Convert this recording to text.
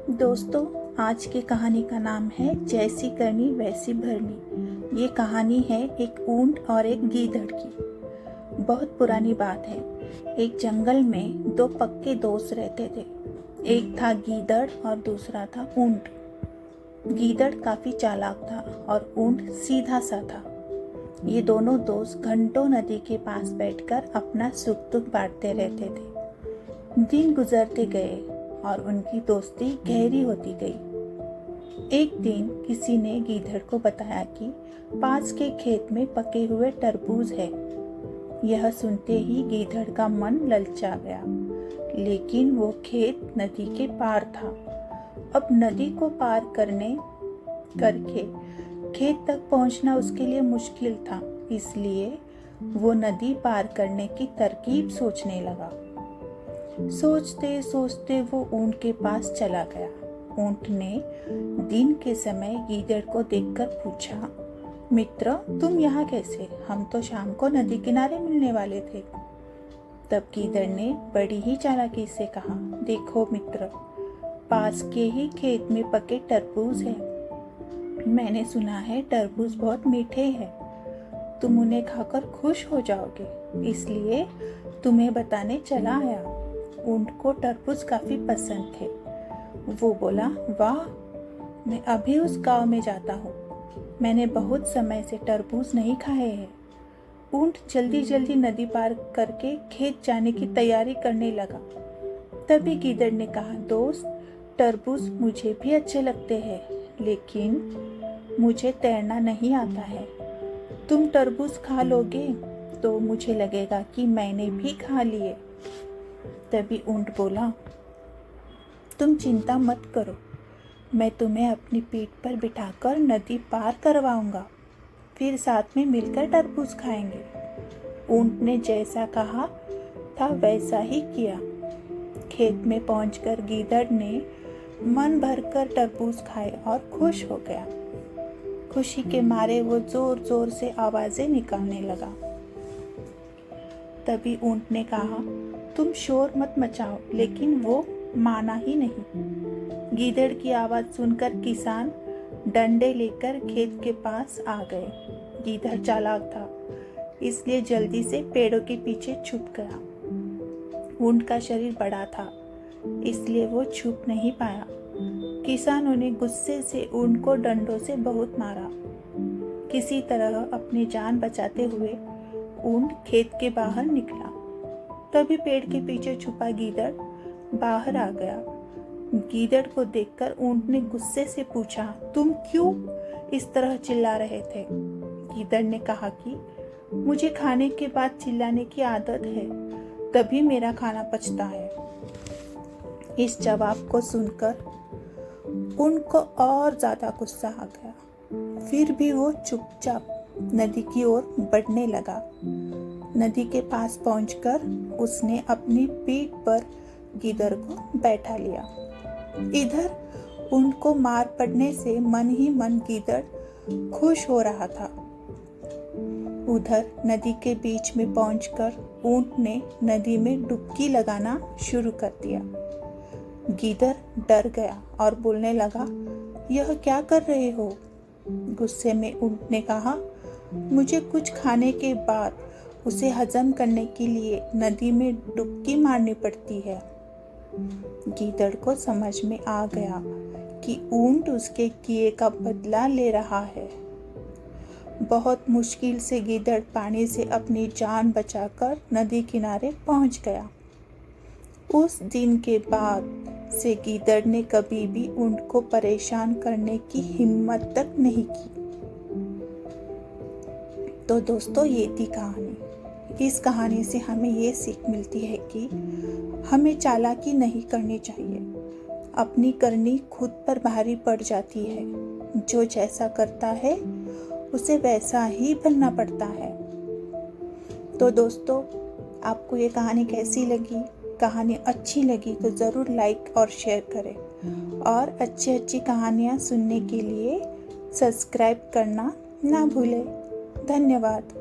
दोस्तों, आज की कहानी का नाम है जैसी करनी वैसी भरनी। ये कहानी है एक ऊंट और एक गीदड़ की। बहुत पुरानी बात है। एक जंगल में दो पक्के दोस्त रहते थे। एक था गीदड़ और दूसरा था ऊंट। गीदड़ काफी चालाक था और ऊंट सीधा सा था। ये दोनों दोस्त घंटों नदी के पास बैठकर अपना सुख दुख बांटते रहते थे। दिन गुजरते गए और उनकी दोस्ती गहरी होती गई। एक दिन किसी ने गीदड़ को बताया कि पास के खेत में पके हुए तरबूज है। यह सुनते ही गीदड़ का मन ललचा गया, लेकिन वो खेत नदी के पार था। अब नदी को पार करके खेत तक पहुंचना उसके लिए मुश्किल था, इसलिए वो नदी पार करने की तरकीब सोचने लगा। सोचते सोचते वो ऊंट के पास चला गया। ऊंट ने दिन के समय गीदड़ को देखकर पूछा, मित्र, तुम यहाँ कैसे? हम तो शाम को नदी किनारे मिलने वाले थे। तब गीदड़ ने बड़ी ही चालाकी से कहा, देखो मित्र, पास के ही खेत में पके तरबूज है। मैंने सुना है तरबूज बहुत मीठे हैं। तुम उन्हें खाकर खुश हो जाओगे, इसलिए तुम्हें बताने चला आया। ऊंट को तरबूज काफी पसंद थे। वो बोला, वाह, मैं अभी उस गांव में जाता हूँ। मैंने बहुत समय से तरबूज नहीं खाए हैं। ऊंट जल्दी जल्दी नदी पार करके खेत जाने की तैयारी करने लगा। तभी गीदड़ ने कहा, दोस्त, तरबूज मुझे भी अच्छे लगते हैं, लेकिन मुझे तैरना नहीं आता है। तुम तरबूज खा लोगे तो मुझे लगेगा कि मैंने भी खा लिए। तभी ऊंट बोला, तुम चिंता मत करो, मैं तुम्हें अपनी पीठ पर बिठाकर नदी पार करवाऊंगा, फिर साथ में मिलकर तरबूज खाएंगे। ऊंट ने जैसा कहा था वैसा ही किया। खेत में पहुंचकर गीदड़ ने मन भरकर तरबूज खाए और खुश हो गया। खुशी के मारे वो जोर जोर से आवाजें निकालने लगा। तभी ऊंट ने कहा, तुम शोर मत मचाओ, लेकिन वो माना ही नहीं। गीदड़ की आवाज सुनकर किसान डंडे लेकर खेत के पास आ गए। गीदड़ चालाक था, इसलिए जल्दी से पेड़ों के पीछे छुप गया। ऊंट का शरीर बड़ा था, इसलिए वो छुप नहीं पाया। किसानों ने गुस्से से ऊंट को डंडों से बहुत मारा। किसी तरह अपनी जान बचाते हुए ऊंट खेत के बाहर निकला। तभी पेड़ के पीछे छुपा गीदड़ बाहर आ गया। गीदड़ को देखकर ऊंट ने गुस्से से पूछा, तुम क्यों इस तरह चिल्ला रहे थे? गीदड़ ने कहा कि मुझे खाने के बाद चिल्लाने की आदत है, तभी मेरा खाना पचता है। इस जवाब को सुनकर ऊंट को और ज्यादा गुस्सा आ गया। फिर भी वो चुपचाप नदी की ओर बढ़ने लगा। नदी के पास पहुंचकर उसने अपनी पीठ पर गीदड़ को बैठा लिया। इधर ऊंट को मार पड़ने से मन ही मन गीदड़ खुश हो रहा था। उधर नदी के बीच में पहुंचकर ऊंट ने नदी में डुबकी लगाना शुरू कर दिया। गीदड़ डर गया और बोलने लगा, यह क्या कर रहे हो? गुस्से में ऊंट ने कहा, मुझे कुछ खाने के बाद उसे हजम करने के लिए नदी में डुबकी मारनी पड़ती है। गीदड़ को समझ में आ गया कि ऊंट उसके किए का बदला ले रहा है। बहुत मुश्किल से गीदड़ पानी से अपनी जान बचाकर नदी किनारे पहुंच गया। उस दिन के बाद से गीदड़ ने कभी भी ऊंट को परेशान करने की हिम्मत तक नहीं की। तो दोस्तों, ये थी कहानी। इस कहानी से हमें ये सीख मिलती है कि हमें चालाकी नहीं करनी चाहिए। अपनी करनी खुद पर भारी पड़ जाती है। जो जैसा करता है उसे वैसा ही बनना पड़ता है। तो दोस्तों, आपको ये कहानी कैसी लगी? कहानी अच्छी लगी तो ज़रूर लाइक और शेयर करें, और अच्छी कहानियाँ सुनने के लिए सब्सक्राइब करना ना भूलें। धन्यवाद।